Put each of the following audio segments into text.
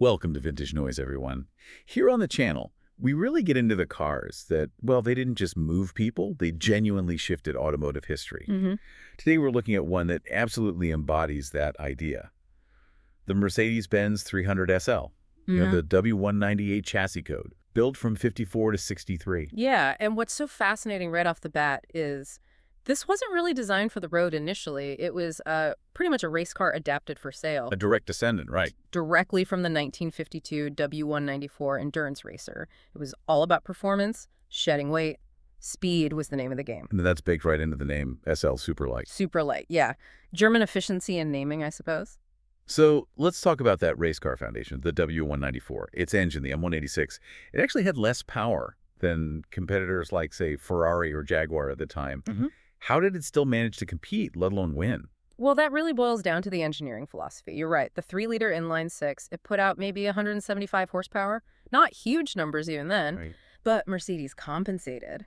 Welcome to Vintage Noise, everyone. Here on the channel, we really get into the cars that, well, they didn't just move people, they genuinely shifted automotive history. Today we're looking at one that absolutely embodies that idea. The Mercedes-Benz 300SL, the W198 chassis code, built from 54 to 63. Yeah, and what's so fascinating right off the bat is this wasn't really designed for the road initially. It was pretty much a race car adapted for sale. A direct descendant, right? Directly from the 1952 W194 endurance racer. It was all about performance, shedding weight. Speed was the name of the game. And that's baked right into the name, SL Superlight. Superlight, yeah. German efficiency in naming, I suppose. So let's talk about that race car foundation, the W194. Its engine, the M186, it actually had less power than competitors like, say, Ferrari or Jaguar at the time. How did it still manage to compete, let alone win? Well, that really boils down to the engineering philosophy. You're right. The 3-liter inline-six, it put out maybe 175 horsepower. Not huge numbers even then, Right. but Mercedes compensated.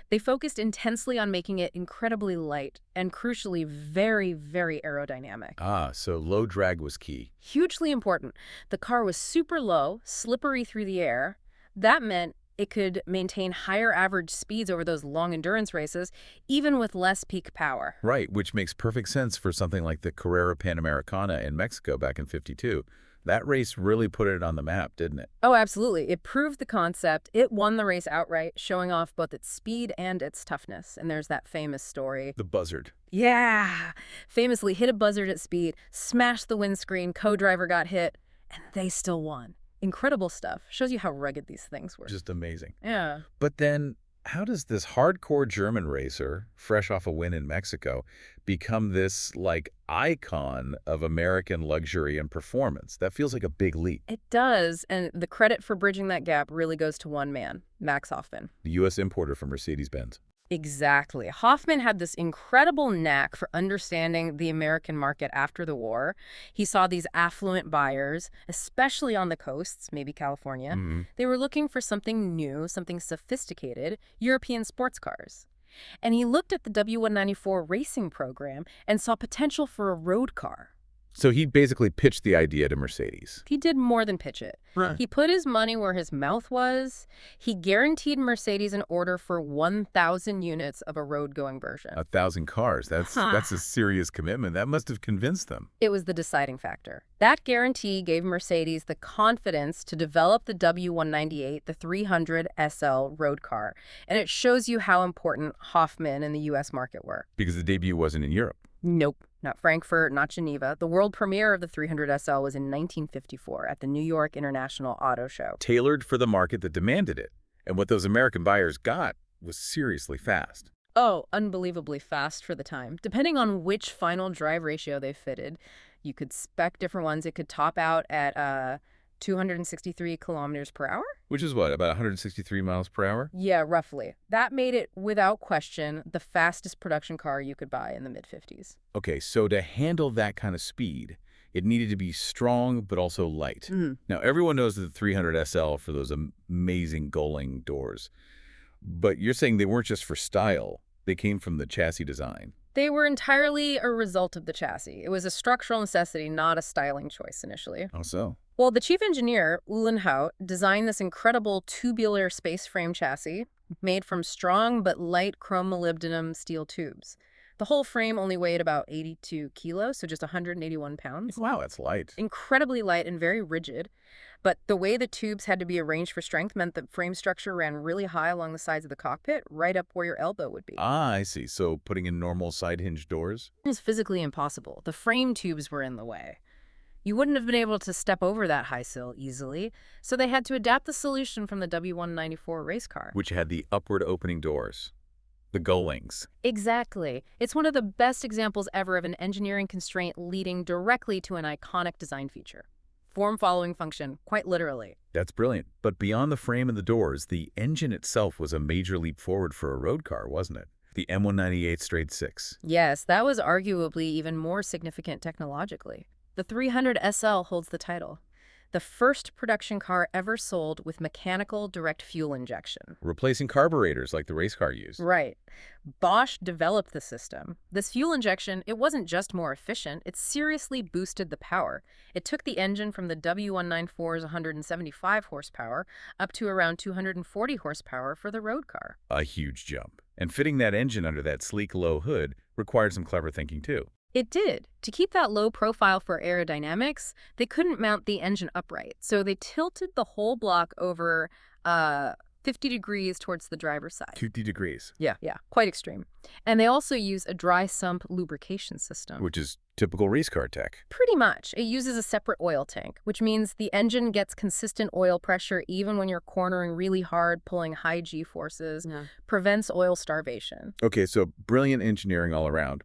They focused intensely on making it incredibly light and, crucially, very, very aerodynamic. Ah, so low drag was key. Hugely important. The car was super low, slippery through the air. That meant it could maintain higher average speeds over those long endurance races, even with less peak power. Right, which makes perfect sense for something like the Carrera Panamericana in Mexico back in '52. That race really put it on the map, didn't it? Oh, absolutely. It proved the concept. It won the race outright, showing off both its speed and its toughness. And there's that famous story. The buzzard. Yeah! Famously hit a buzzard at speed, smashed the windscreen, co-driver got hit, and they still won. Incredible stuff. Shows you how rugged these things were. Just amazing. Yeah. But then, how does this hardcore German racer, fresh off a win in Mexico, become this, like, icon of American luxury and performance? That feels like a big leap. It does, and the credit for bridging that gap really goes to one man, Max Hoffman. The U.S. importer from Mercedes-Benz. Exactly. Hoffman had this incredible knack for understanding the American market after the war. He saw these affluent buyers, especially on the coasts, maybe California. They were looking for something new, something sophisticated, European sports cars. And he looked at the W194 racing program and saw potential for a road car. So he basically pitched the idea to Mercedes. He did more than pitch it. Right. He put his money where his mouth was. He guaranteed Mercedes an order for 1,000 units of a road-going version. 1,000 cars. That's a serious commitment. That must have convinced them. It was the deciding factor. That guarantee gave Mercedes the confidence to develop the W198, the 300SL road car. And it shows you how important Hoffman and the U.S. market were. Because the debut wasn't in Europe. Nope. Not Frankfurt, not Geneva. The world premiere of the 300SL was in 1954 at the New York International Auto Show. Tailored for the market that demanded it. And what those American buyers got was seriously fast. Oh, unbelievably fast for the time. Depending on which final drive ratio they fitted, you could spec different ones. It could top out at 263 kilometers per hour? Which is what, about 163 miles per hour? Yeah, roughly. That made it, without question, the fastest production car you could buy in the mid-50s. Okay, so to handle that kind of speed, it needed to be strong but also light. Now, everyone knows the 300SL for those amazing Gullwing doors. But you're saying they weren't just for style. They came from the chassis design. They were entirely a result of the chassis. It was a structural necessity, not a styling choice initially. How so? Well, the chief engineer, Uhlenhaut, designed this incredible tubular space frame chassis made from strong but light chrome molybdenum steel tubes. The whole frame only weighed about 82 kilos, so just 181 pounds. Wow, that's light. Incredibly light and very rigid. But the way the tubes had to be arranged for strength meant the frame structure ran really high along the sides of the cockpit, right up where your elbow would be. Ah, I see. So putting in normal side hinge doors? It was physically impossible. The frame tubes were in the way. You wouldn't have been able to step over that high sill easily, so they had to adapt the solution from the W194 race car. Which had the upward opening doors. The Gullwings. Exactly. It's one of the best examples ever of an engineering constraint leading directly to an iconic design feature. Form-following function, quite literally. That's brilliant. But beyond the frame and the doors, the engine itself was a major leap forward for a road car, wasn't it? The M198 straight six. Yes, that was arguably even more significant technologically. The 300SL holds the title. the first production car ever sold with mechanical direct fuel injection. Replacing carburetors like the race car used. Right. Bosch developed the system. This fuel injection, it wasn't just more efficient, it seriously boosted the power. It took the engine from the W194's 175 horsepower up to around 240 horsepower for the road car. A huge jump. And fitting that engine under that sleek low hood required some clever thinking too. It did. To keep that low profile for aerodynamics, they couldn't mount the engine upright, so they tilted the whole block over 50 degrees towards the driver's side. 50 degrees. Yeah, quite extreme. And they also use a dry sump lubrication system. Which is typical race car tech. Pretty much. It uses a separate oil tank, which means the engine gets consistent oil pressure even when you're cornering really hard, pulling high G-forces, prevents oil starvation. Okay, so brilliant engineering all around.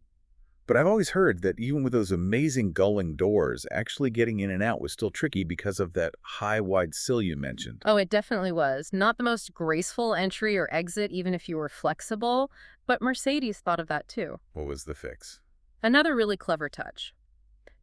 But I've always heard that even with those amazing gullwing doors, actually getting in and out was still tricky because of that high, wide sill you mentioned. Oh, it definitely was. Not the most graceful entry or exit, even if you were flexible, but Mercedes thought of that too. What was the fix? Another really clever touch.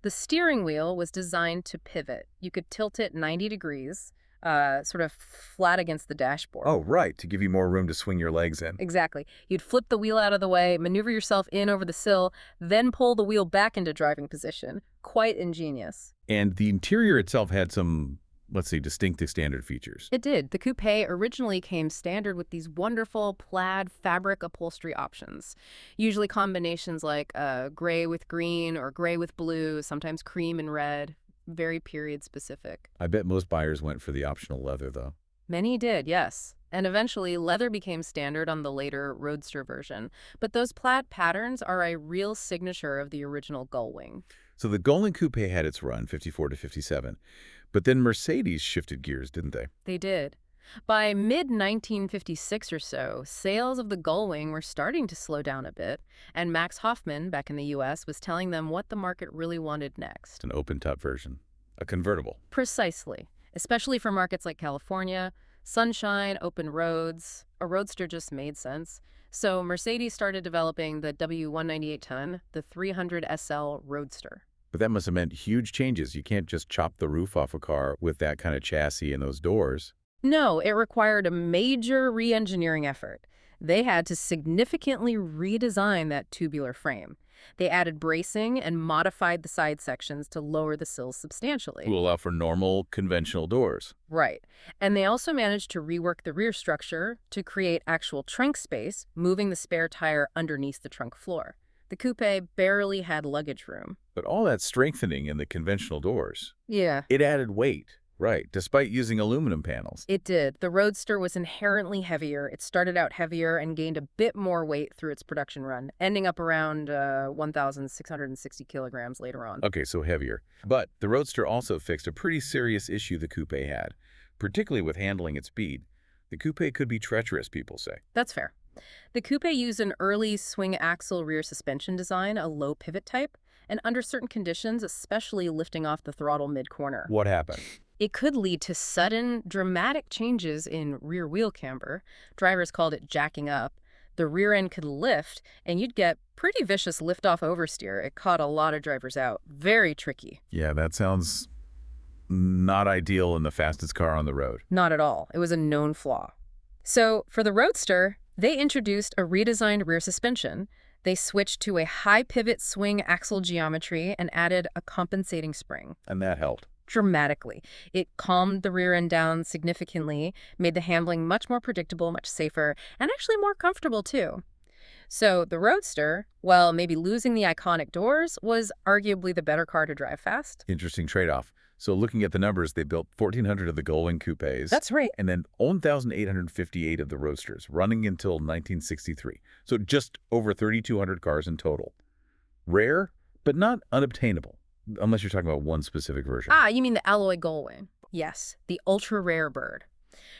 The steering wheel was designed to pivot. You could tilt it 90 degrees, sort of flat against the dashboard. Oh, right, to give you more room to swing your legs in. Exactly. You'd flip the wheel out of the way, maneuver yourself in over the sill, then pull the wheel back into driving position. Quite ingenious. And the interior itself had some, let's say, distinctive standard features. It did. The Coupe originally came standard with these wonderful plaid fabric upholstery options. Usually combinations like gray with green or gray with blue, sometimes cream and red. Very period specific. I bet most buyers went for the optional leather, though. Many did, yes. And eventually, leather became standard on the later Roadster version. But those plaid patterns are a real signature of the original Gullwing. So the Gullwing Coupe had its run, 54 to 57. But then Mercedes shifted gears, didn't they? They did. By mid-1956 or so, sales of the Gullwing were starting to slow down a bit, and Max Hoffman, back in the U.S., was telling them what the market really wanted next. An open-top version. A convertible. Precisely. Especially for markets like California, sunshine, open roads. A roadster just made sense. So Mercedes started developing the W198-ton, the 300SL Roadster. But that must have meant huge changes. You can't just chop the roof off a car with that kind of chassis and those doors. No, it required a major re-engineering effort. They had to significantly redesign that tubular frame. They added bracing and modified the side sections to lower the sills substantially. To allow for normal, conventional doors. Right. And they also managed to rework the rear structure to create actual trunk space, moving the spare tire underneath the trunk floor. The Coupe barely had luggage room. But all that strengthening in the conventional doors. Yeah. It added weight. Right, despite using aluminum panels. It did. The Roadster was inherently heavier. It started out heavier and gained a bit more weight through its production run, ending up around 1,660 kilograms later on. Okay, so heavier. But the Roadster also fixed a pretty serious issue the Coupe had, particularly with handling its speed. The Coupe could be treacherous, people say. That's fair. The Coupe used an early swing axle rear suspension design, a low pivot type, and under certain conditions, especially lifting off the throttle mid-corner. What happened? It could lead to sudden, dramatic changes in rear wheel camber. Drivers called it jacking up. The rear end could lift, and you'd get pretty vicious lift-off oversteer. It caught a lot of drivers out. Very tricky. Yeah, that sounds not ideal in the fastest car on the road. Not at all. It was a known flaw. So for the Roadster, they introduced a redesigned rear suspension. They switched to a high-pivot swing axle geometry and added a compensating spring. And that helped. Dramatically. It calmed the rear end down significantly, made the handling much more predictable, much safer, and actually more comfortable too. So the Roadster, while maybe losing the iconic doors, was arguably the better car to drive fast. Interesting trade-off. So looking at the numbers, they built 1,400 of the Gullwing Coupes. That's right. And then 1,858 of the Roadsters, running until 1963. So just over 3,200 cars in total. Rare, but not unobtainable. Unless you're talking about one specific version. Ah, you mean the alloy Gullwing. Yes, the ultra-rare bird.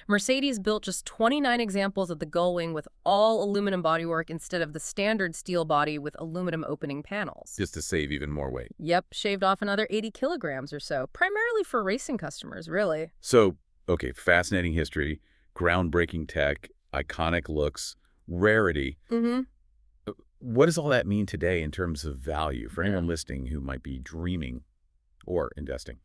Mercedes built just 29 examples of the Gullwing with all aluminum bodywork instead of the standard steel body with aluminum opening panels. Just to save even more weight. Yep, shaved off another 80 kilograms or so, primarily for racing customers, really. So, okay, fascinating history, groundbreaking tech, iconic looks, rarity. Mm-hmm. What does all that mean today in terms of value for anyone listening who might be dreaming or investing?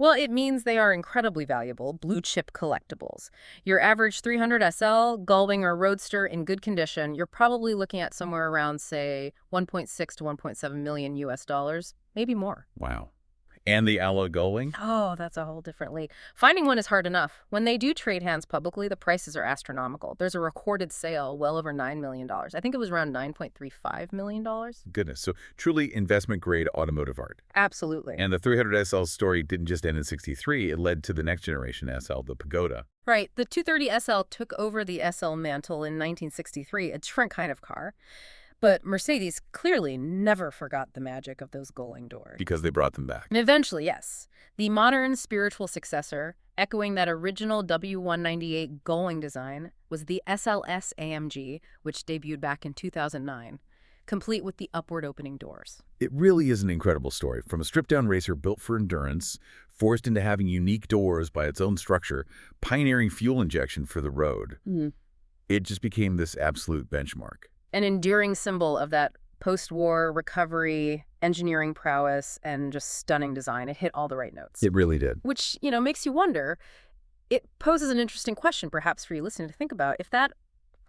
Well, it means they are incredibly valuable, blue-chip collectibles. Your average 300SL, Gullwing, or Roadster in good condition, you're probably looking at somewhere around, say, 1.6 to 1.7 million US dollars, maybe more. Wow. And the alloy Gullwing? Oh, that's a whole different league. Finding one is hard enough. When they do trade hands publicly, the prices are astronomical. There's a recorded sale well over $9 million. I think it was around $9.35 million. Goodness. So truly investment-grade automotive art. Absolutely. And the 300SL story didn't just end in '63. It led to the next generation SL, the Pagoda. Right. The 230SL took over the SL mantle in 1963, a different kind of car. But Mercedes clearly never forgot the magic of those Gullwing doors. Because they brought them back. And eventually, yes. The modern spiritual successor, echoing that original W198 Gullwing design, was the SLS AMG, which debuted back in 2009, complete with the upward opening doors. It really is an incredible story. From a stripped-down racer built for endurance, forced into having unique doors by its own structure, pioneering fuel injection for the road. It just became this absolute benchmark. An enduring symbol of that post-war recovery, engineering prowess, and just stunning design. It hit all the right notes. It really did. Which, makes you wonder, it poses an interesting question perhaps for you listening to think about. If that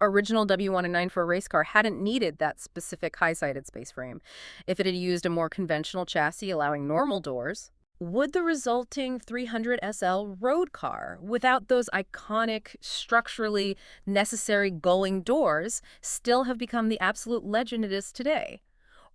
original W109 for a race car hadn't needed that specific high-sided space frame, if it had used a more conventional chassis allowing normal doors, would the resulting 300SL road car, without those iconic, structurally necessary Gullwing doors, still have become the absolute legend it is today?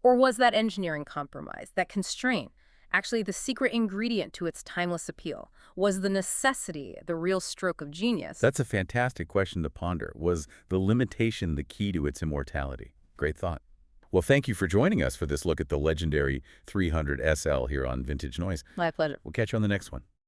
Or was that engineering compromise, that constraint, actually the secret ingredient to its timeless appeal? Was the necessity the real stroke of genius? That's a fantastic question to ponder. Was the limitation the key to its immortality? Great thought. Well, thank you for joining us for this look at the legendary 300SL here on Vintage Noise. My pleasure. We'll catch you on the next one.